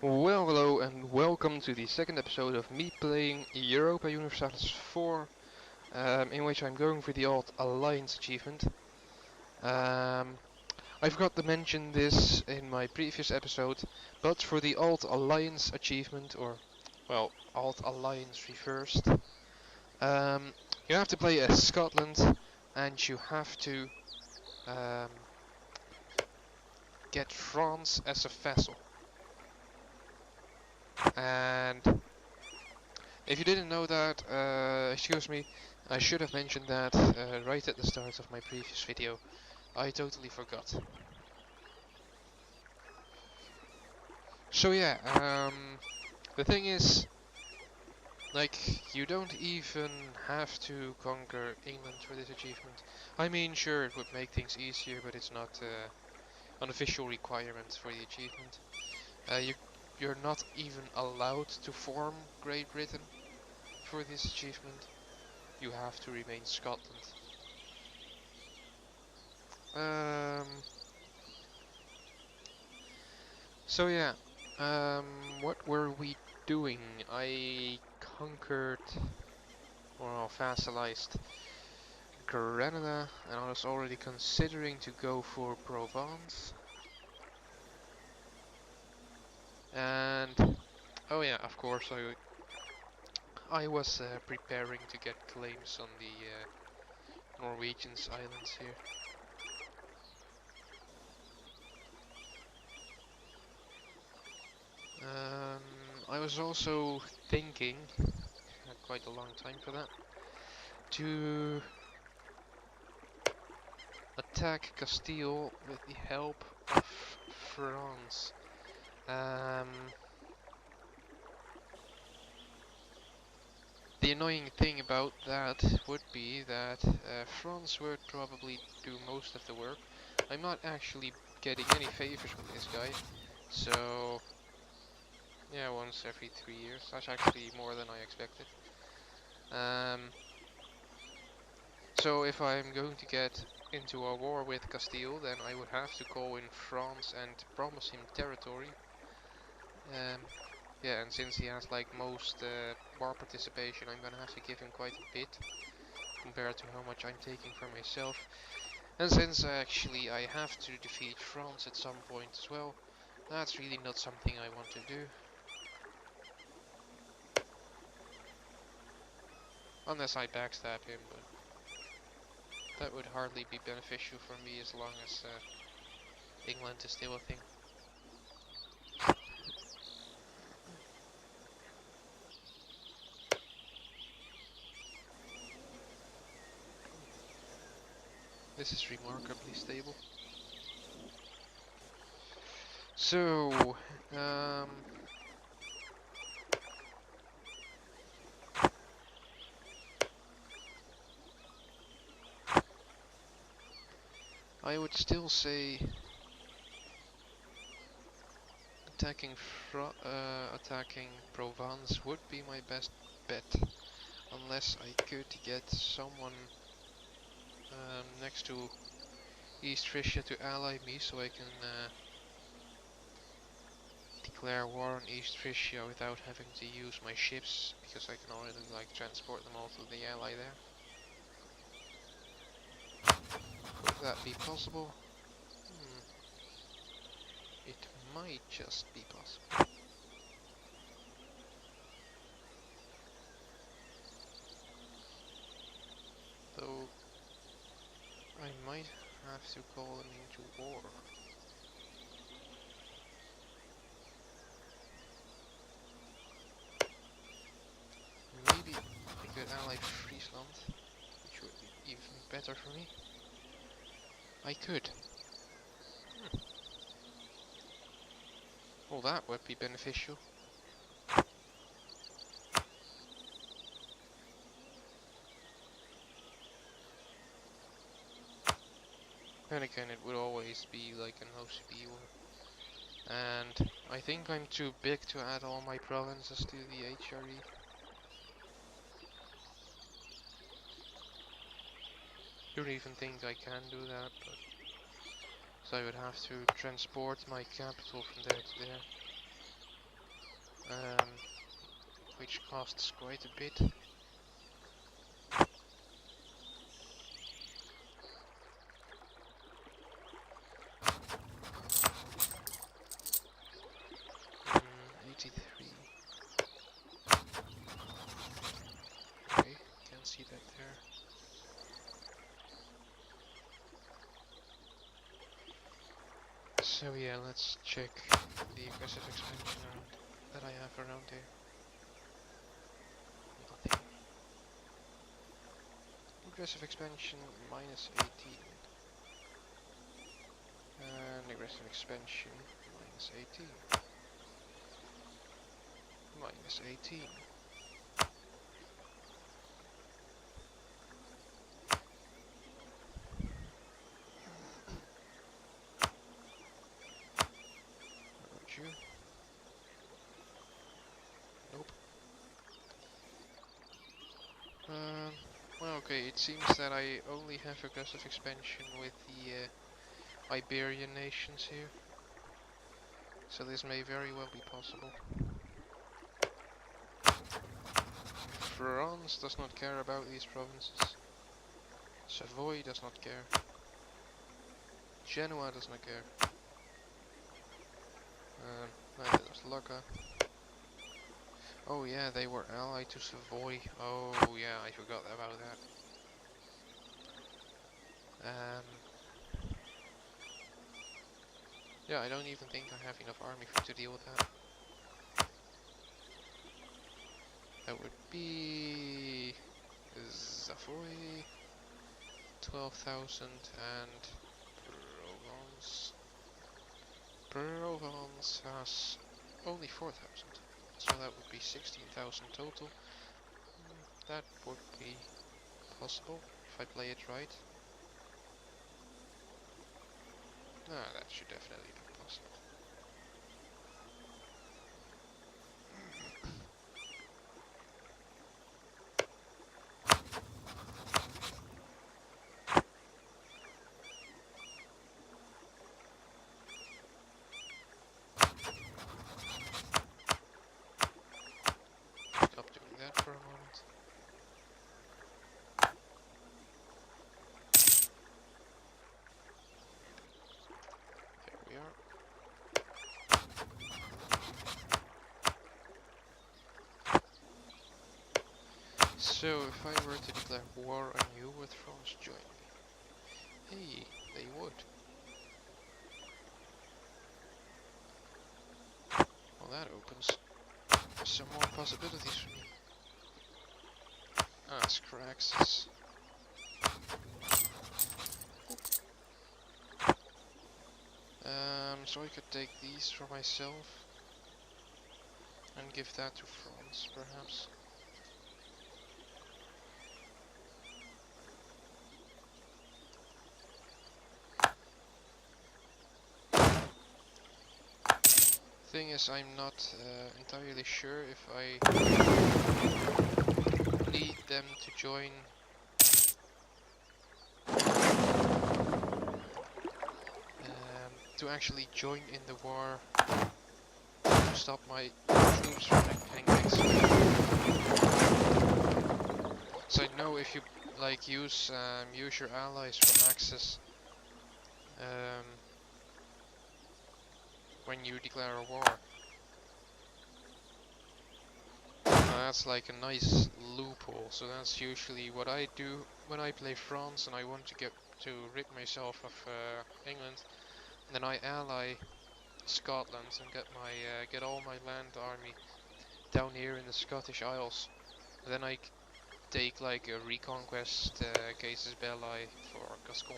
Well, hello and welcome to the second episode of me playing Europa Universalis 4, in which I'm going for the Auld Alliance achievement. I forgot to mention this in my previous episode, but for the Auld Alliance achievement, or, well, Auld Alliance Reversed, you have to play as Scotland, and you have to um, get France as a vassal. And if you didn't know that, excuse me, I should have mentioned that right at the start of my previous video. I totally forgot. So yeah, the thing is, like, you don't even have to conquer England for this achievement. I mean, sure, it would make things easier, but it's not an official requirement for the achievement. You're not even allowed to form Great Britain for this achievement. You have to remain Scotland. Um, so yeah, what were we doing? I conquered, or vassalized Granada, and I was already considering to go for Provence. And oh yeah, of course, I was preparing to get claims on the Norwegians islands here. I was also thinking, had quite a long time for that, to attack Castile with the help of France. Um, the annoying thing about that would be that France would probably do most of the work. I'm not actually getting any favors with this guy, so yeah, once every 3 years. That's actually more than I expected. Um, so if I'm going to get into a war with Castile, then I would have to call in France and promise him territory. Um, yeah, and since he has like most war participation, I'm gonna have to give him quite a bit compared to how much I'm taking for myself. And since actually I have to defeat France at some point as well, that's really not something I want to do. Unless I backstab him, but that would hardly be beneficial for me as long as England is still a thing. This is remarkably stable. So, I would still say attacking Provence would be my best bet, unless I could get someone next to East Frisia to ally me, so I can declare war on East Frisia without having to use my ships, because I can already like transport them all to the ally there. Would that be possible? It might just be possible. Though I might have to call them into war. Maybe I could ally Friesland, which would be even better for me. I could. Well, that would be beneficial. Then again, it would always be like an OCP war. And I think I'm too big to add all my provinces to the HRE. Don't even think I can do that, but so I would have to transport my capital from there to there. um, which costs quite a bit. Mm, 83. Okay, can't see that there. So yeah, let's check the aggressive expansion around that I have around here. Nothing. Aggressive expansion minus 18. And aggressive expansion minus 18. Minus 18. What about you? Nope. Well, okay, it seems that I only have aggressive expansion with the Iberian nations here. So this may very well be possible. France does not care about these provinces. Savoy does not care. Genoa does not care. Neither does Lucca. Oh yeah, they were allied to Savoy. Oh yeah, I forgot about that. Yeah, I don't even think I have enough army to deal with that. That would be Savoy, 12,000, and Provence. Provence has only 4,000, so that would be 16,000 total. That would be possible if I play it right. Ah, that should definitely be possible. Stop doing that for a moment. There we are. So, if I were to declare war on you, would France join me? Hey, they would. Well, that opens some more possibilities for me. Ask for access. So I could take these for myself and give that to France, perhaps. Thing is, I'm not entirely sure if I need them to join. To actually join in the war to stop my troops from annexing. So I know if you like use your allies for access when you declare a war. That's like a nice loophole. So that's usually what I do when I play France and I want to get to rid myself of England. Then I ally Scotland and get all my land army down here in the Scottish Isles. Then I take like a reconquest casus belli for Gascon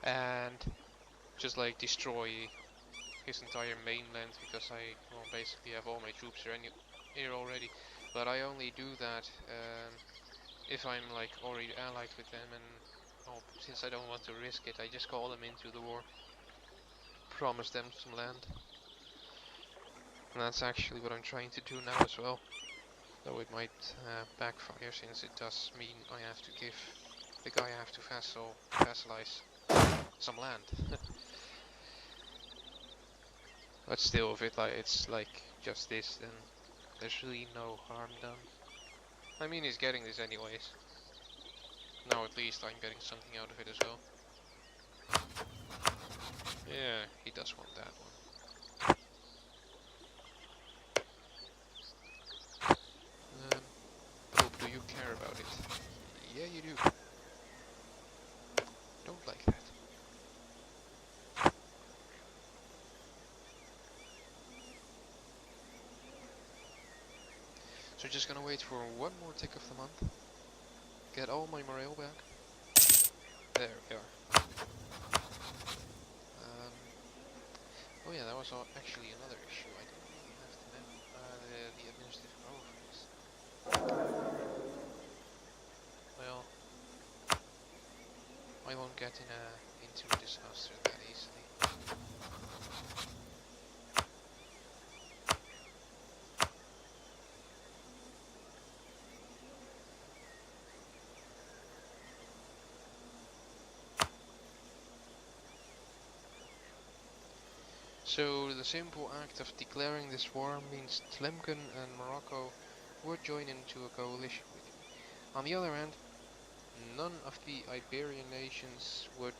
and just like destroy his entire mainland because I basically have all my troops here already. But I only do that if I'm like already allied with them, and since I don't want to risk it, I just call them into the war, promise them some land, and that's actually what I'm trying to do now as well. Though it might backfire, since it does mean I have to give the guy I have to vassalize some land. But still, if it's like just this, then there's really no harm done. I mean, he's getting this anyways. Now at least I'm getting something out of it as well. Yeah, he does want that one. Pope, do you care about it? Yeah, you do. Don't like that. So just gonna wait for one more tick of the month. Get all my morale back. There we are. Oh yeah, that was actually another issue. I don't really have the memo, the administrative power for this. Well, I won't get into a disaster that easily. So the simple act of declaring this war means Tlemcen and Morocco would join into a coalition with you. On the other hand, none of the Iberian nations would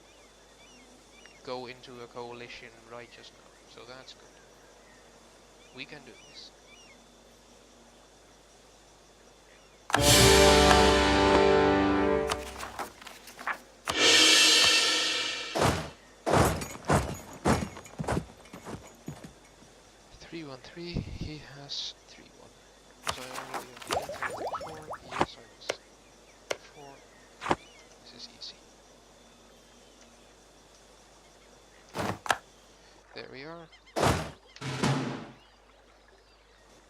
go into a coalition right just now, so that's good. We can do this. He has 3-1. Was I already on the internet before? Yes, I was. 4. This is easy. There we are.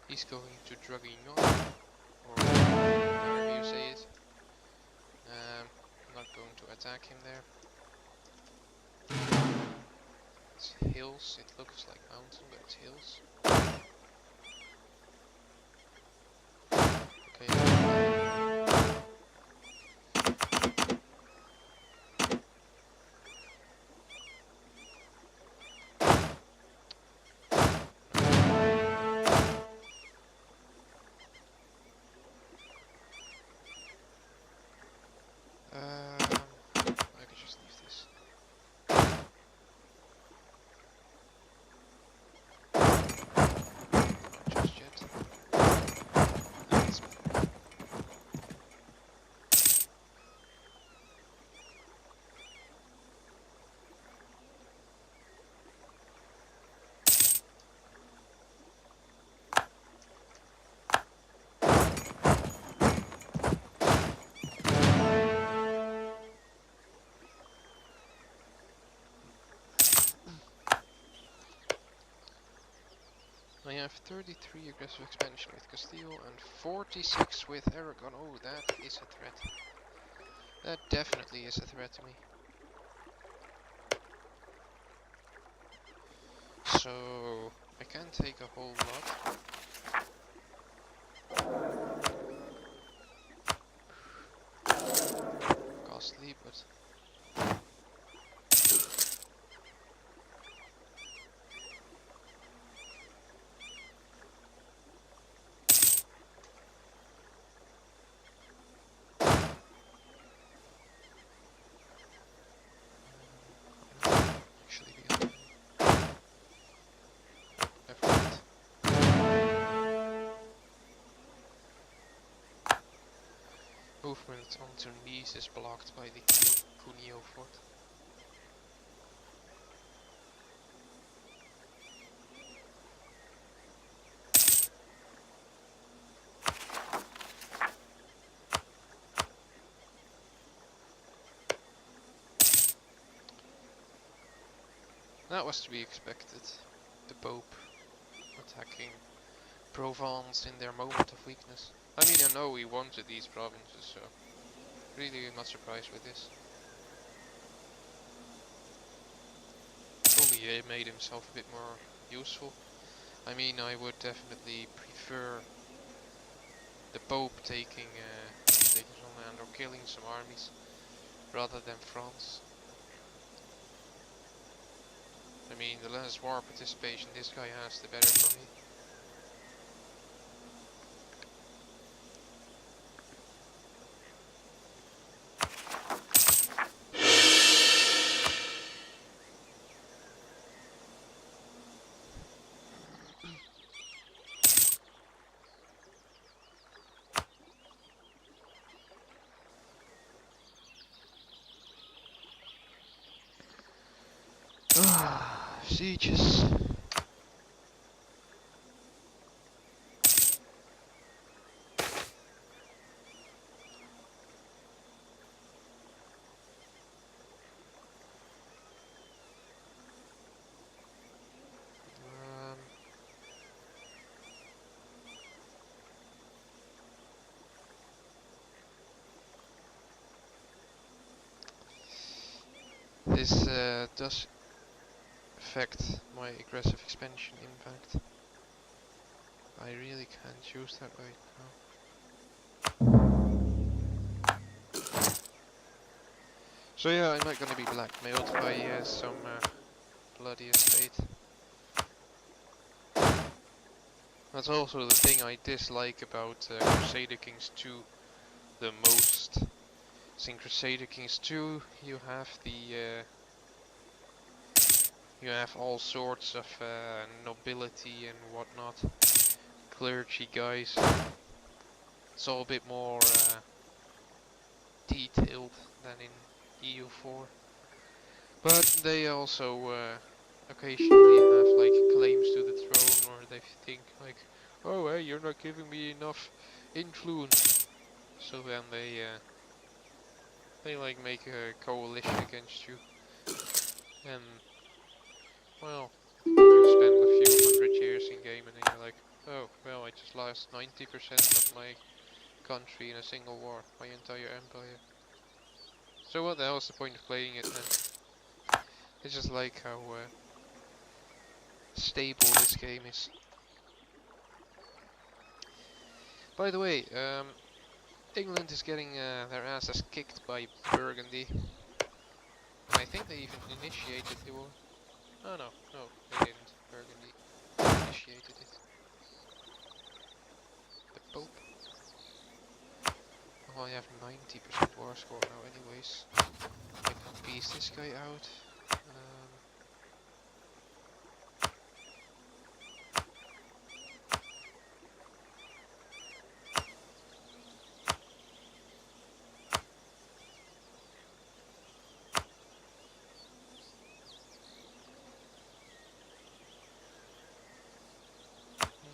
He's going to Draguignan, or however you say it. I'm not going to attack him there. It's hills. It looks like mountain, but it's hills. Okay. I could just leave this. Not just yet. That's better. I have 33 aggressive expansion with Castile and 46 with Aragon. Oh, that is a threat. That definitely is a threat to me. So I can take a whole lot. Costly, but actually be okay. Never mind. Movement onto Nice is blocked by the Cuneo fort. That was to be expected. The Pope attacking Provence in their moment of weakness. I mean, I know he wanted these provinces, so really not surprised with this. Only he made himself a bit more useful. I mean, I would definitely prefer the Pope taking some land or killing some armies rather than France. I mean, the less war participation this guy has, the better for me. Sieges. This does affect my aggressive expansion impact. I really can't choose that right now. So yeah, I'm not gonna be blackmailed by some bloody estate. That's also the thing I dislike about Crusader Kings 2 the most. In Crusader Kings 2 you have all sorts of nobility and whatnot, clergy guys. It's all a bit more detailed than in EU4. But they also occasionally have like claims to the throne, or they think like, oh hey, you're not giving me enough influence. So then they like make a coalition against you. And well, you spend a few hundred years in game and then you're like, oh well, I just lost 90% of my country in a single war, my entire empire. So what the hell is the point of playing it then? It's just like how stable this game is. By the way, England is getting their asses kicked by Burgundy. And I think they even initiated the war. Oh no, they didn't. Burgundy initiated it. The Pope. Oh, I have 90% war score now anyways. I can piece this guy out.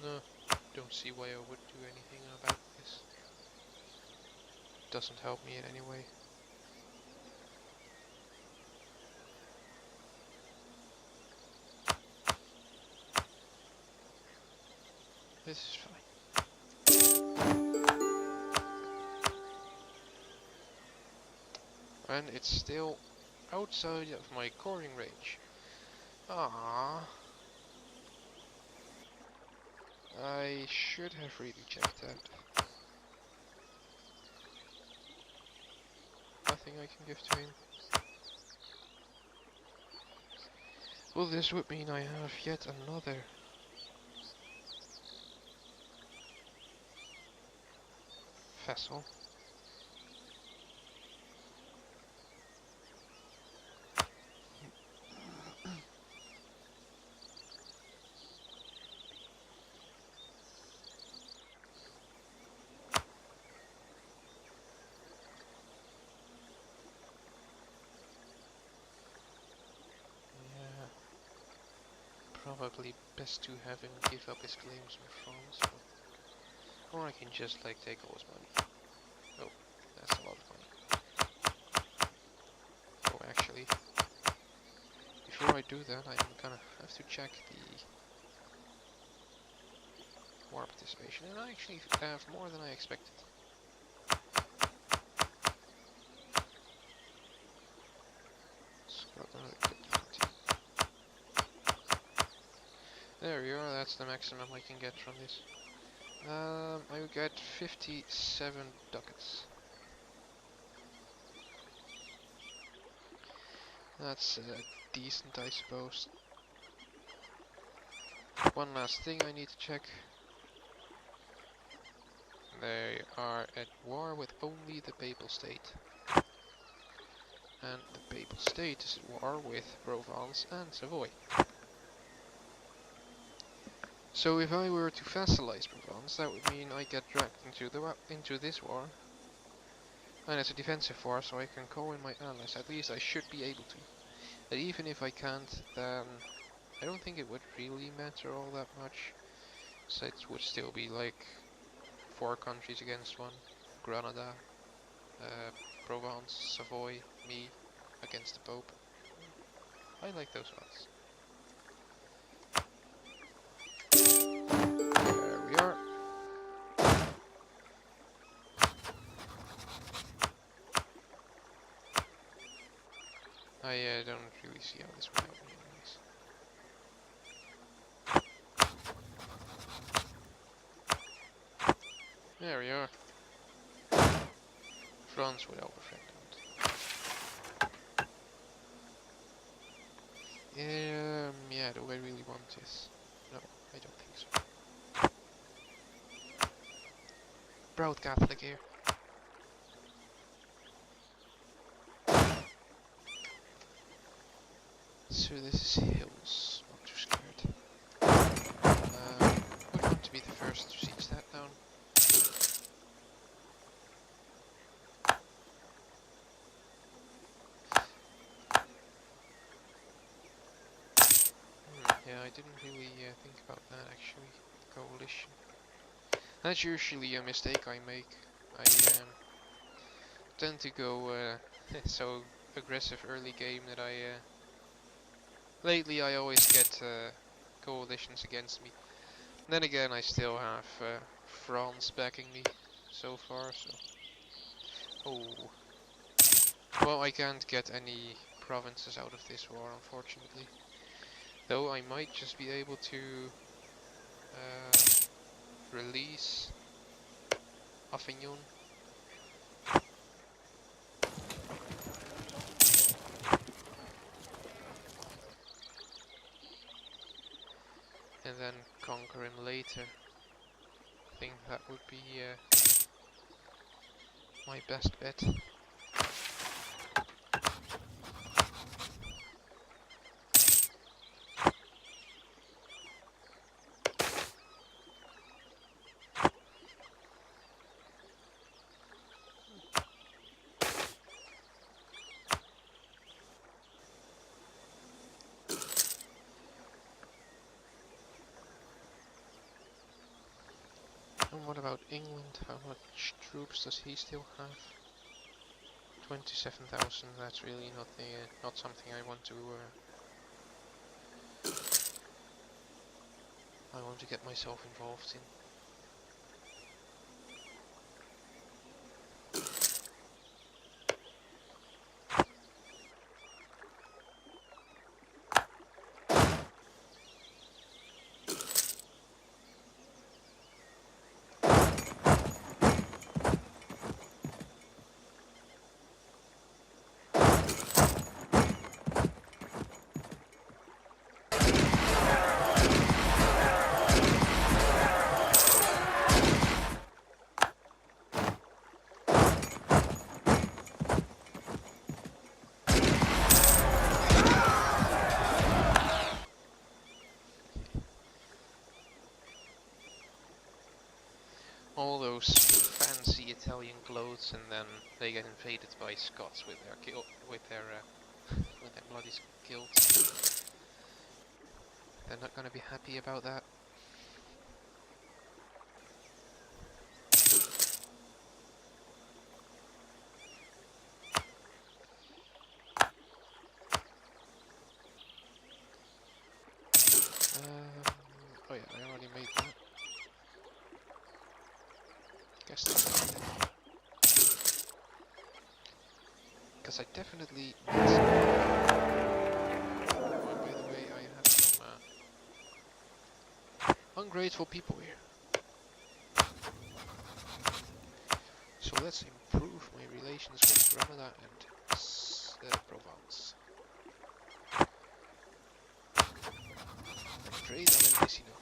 No, don't see why I would do anything about this. Doesn't help me in any way. This is fine. And it's still outside of my coring range. Ah, I should have really checked that. Nothing I can give to him. Well, this would mean I have yet another vassal. Yeah, probably best to have him give up his claims in France, or I can just like take all his money. Oh, that's a lot of money. Oh, actually, before I do that, I'm gonna have to check the war participation, and I actually have more than I expected. Scotland, there we are, that's the maximum I can get from this. I will get 57 ducats. That's decent, I suppose. One last thing I need to check. They are at war with only the Papal State. And the Papal State is at war with Provence and Savoy. So if I were to vassalize Provence, that would mean I get dragged into this war. And it's a defensive war, so I can call in my allies. At least I should be able to. But even if I can't, then I don't think it would really matter all that much. So it would still be like 4 countries against 1. Granada, Provence, Savoy, me against the Pope. I like those odds. There we are. I don't really see how this will help me anyways. There we are. France without a friend. Yeah, do I really want this? No, I don't think so. Proud Catholic here. So this is hills, not too scared. Would want to be the first to siege that down. Yeah, I didn't really think about that actually. Coalition. That's usually a mistake I make. I tend to go so aggressive early game that lately I always get coalitions against me. Then again, I still have France backing me so far, so... Oh. Well, I can't get any provinces out of this war, unfortunately. Though I might just be able to release Avignon. And then conquer him later. I think that would be my best bet. And what about England? How much troops does he still have? 27,000. That's really not something I want to. I want to get myself involved in. All those fancy Italian clothes, and then they get invaded by Scots with their with their bloody kilts. They're not gonna be happy about that. Oh yeah, I already made that. Guess that's because I definitely need some. Oh, by the way, I have some ungrateful people here. So let's improve my relations with Granada and Provence. Trade Alessino.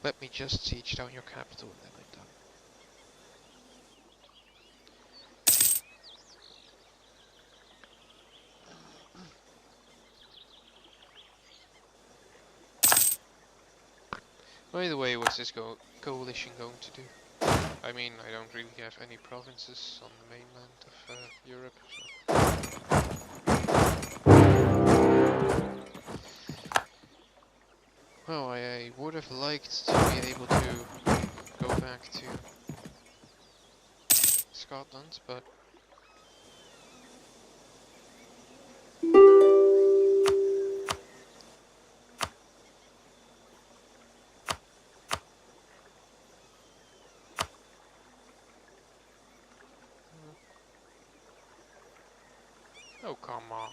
Let me just siege down your capital and then I'm done. By the way, what's this coalition going to do? I mean, I don't really have any provinces on the mainland of Europe, so... Well, I would have liked to be able to go back to Scotland, but... Oh, come on.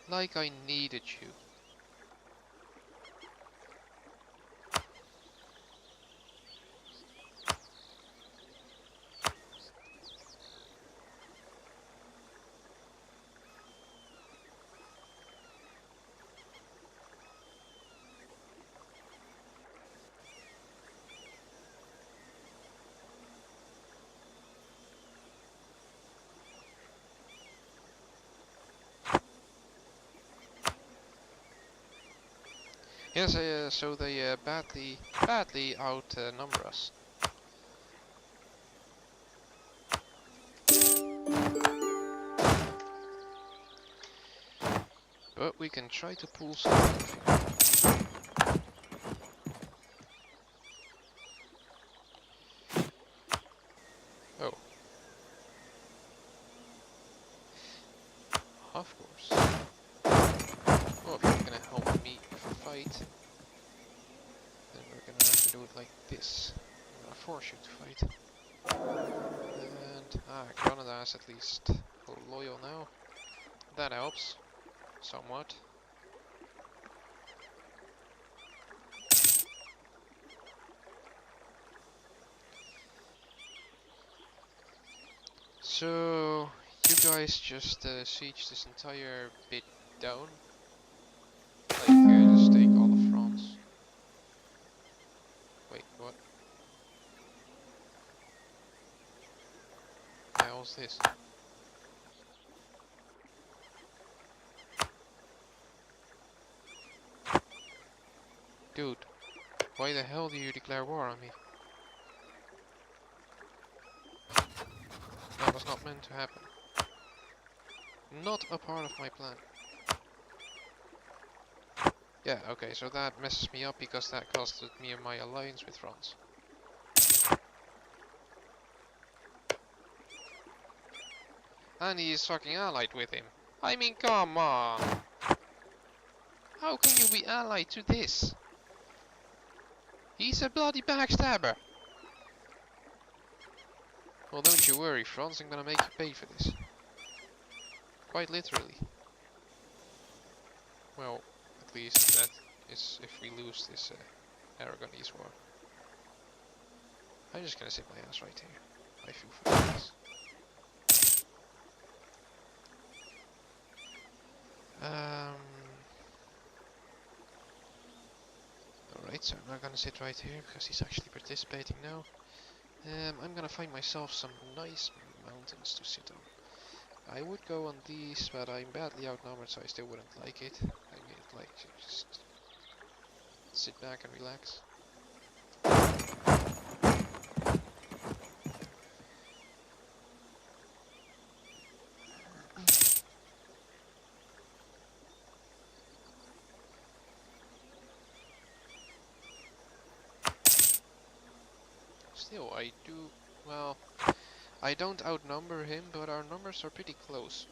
Like I needed you. Yes, so they badly outnumber us. But we can try to pull something off here. Oh. Of course. Well, if you're gonna help me fight, then we're gonna have to do it like this. I'm gonna force you to fight. And, Canada's at least loyal now. That helps. Somewhat. So, you guys just siege this entire bit down. Like, just take all of France. Wait, what? The hell's this? Dude, why the hell do you declare war on me? That was not meant to happen. Not a part of my plan. Yeah, okay, so that messes me up because that costed me my alliance with France. And he is fucking allied with him. I mean, come on! How can you be allied to this? He's a bloody backstabber! Well, don't you worry, France, I'm gonna make you pay for this. Quite literally. Well, at least that is if we lose this Aragonese war. I'm just gonna sit my ass right here. I feel for this. Alright, so I'm not gonna sit right here because he's actually participating now. I'm gonna find myself some nice mountains to sit on. I would go on these, but I'm badly outnumbered, so I still wouldn't like it. I mean, like, just sit back and relax. Still, I do, well, I don't outnumber him, but our numbers are pretty close.